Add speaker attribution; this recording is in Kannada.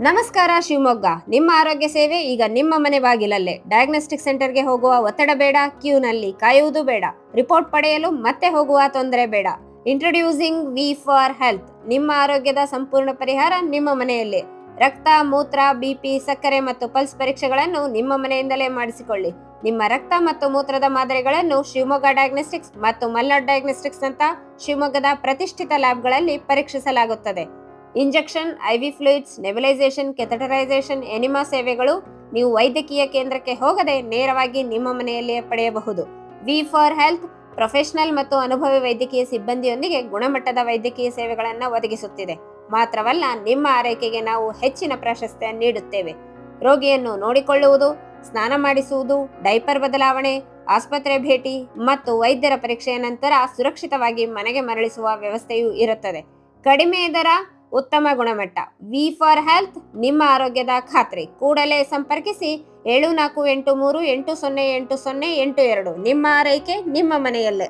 Speaker 1: ನಮಸ್ಕಾರ ಶಿವಮೊಗ್ಗ. ನಿಮ್ಮ ಆರೋಗ್ಯ ಸೇವೆ ಈಗ ನಿಮ್ಮ ಮನೆ ಬಾಗಿಲಲ್ಲೇ. ಡಯಾಗ್ನೋಸ್ಟಿಕ್ ಸೆಂಟರ್ಗೆ ಹೋಗುವ ಒತ್ತಡ ಬೇಡ, ಕ್ಯೂನಲ್ಲಿ ಕಾಯುವುದು ಬೇಡ, ರಿಪೋರ್ಟ್ ಪಡೆಯಲು ಮತ್ತೆ ಹೋಗುವ ತೊಂದರೆ ಬೇಡ. Introducing V for health. ನಿಮ್ಮ ಆರೋಗ್ಯದ ಸಂಪೂರ್ಣ ಪರಿಹಾರ ನಿಮ್ಮ ಮನೆಯಲ್ಲೇ. ರಕ್ತ, ಮೂತ್ರ, ಬಿಪಿ, ಸಕ್ಕರೆ ಮತ್ತು ಪಲ್ಸ್ ಪರೀಕ್ಷೆಗಳನ್ನು ನಿಮ್ಮ ಮನೆಯಿಂದಲೇ ಮಾಡಿಸಿಕೊಳ್ಳಿ. ನಿಮ್ಮ ರಕ್ತ ಮತ್ತು ಮೂತ್ರದ ಮಾದರಿಗಳನ್ನು ಶಿವಮೊಗ್ಗ ಡಯಾಗ್ನೋಸ್ಟಿಕ್ಸ್ ಮತ್ತು ಮಲ್ನಾಡ್ ಡಯಾಗ್ನೋಸ್ಟಿಕ್ಸ್ ಅಂತ ಶಿವಮೊಗ್ಗದ ಪ್ರತಿಷ್ಠಿತ ಲ್ಯಾಬ್ಗಳಲ್ಲಿ ಪರೀಕ್ಷಿಸಲಾಗುತ್ತದೆ. ಇಂಜೆಕ್ಷನ್, ಐವಿ ಫ್ಲೂಯಿಡ್ಸ್, ನೆಬುಲೈಸೇಷನ್, ಕೆಥೆಟರೈಸೇಷನ್, ಎನಿಮಾ ಸೇವೆಗಳು ನೀವು ವೈದ್ಯಕೀಯ ಕೇಂದ್ರಕ್ಕೆ ಹೋಗದೆ ನೇರವಾಗಿ ನಿಮ್ಮ ಮನೆಯಲ್ಲಿಯೇ ಪಡೆಯಬಹುದು. ವಿ ಫಾರ್ ಹೆಲ್ತ್ ಪ್ರೊಫೆಷನಲ್ ಮತ್ತು ಅನುಭವಿ ವೈದ್ಯಕೀಯ ಸಿಬ್ಬಂದಿಯೊಂದಿಗೆ ಗುಣಮಟ್ಟದ ವೈದ್ಯಕೀಯ ಸೇವೆಗಳನ್ನು ಒದಗಿಸುತ್ತಿದೆ. ಮಾತ್ರವಲ್ಲ, ನಿಮ್ಮ ಆರೈಕೆಗೆ ನಾವು ಹೆಚ್ಚಿನ ಪ್ರಾಶಸ್ತ್ಯ ನೀಡುತ್ತೇವೆ. ರೋಗಿಯನ್ನು ನೋಡಿಕೊಳ್ಳುವುದು, ಸ್ನಾನ ಮಾಡಿಸುವುದು, ಡೈಪರ್ ಬದಲಾವಣೆ, ಆಸ್ಪತ್ರೆ ಭೇಟಿ ಮತ್ತು ವೈದ್ಯರ ಪರೀಕ್ಷೆಯ ನಂತರ ಸುರಕ್ಷಿತವಾಗಿ ಮನೆಗೆ ಮರಳಿಸುವ ವ್ಯವಸ್ಥೆಯೂ ಇರುತ್ತದೆ. ಕಡಿಮೆ ದರ, ಉತ್ತಮ ಗುಣಮಟ್ಟ. ವಿ ಫಾರ್ ಹೆಲ್ತ್, ನಿಮ್ಮ ಆರೋಗ್ಯದ ಖಾತ್ರಿ. ಕೂಡಲೇ ಸಂಪರ್ಕಿಸಿ 7483808082. ನಿಮ್ಮ ಆರೈಕೆ ನಿಮ್ಮ ಮನೆಯಲ್ಲೇ.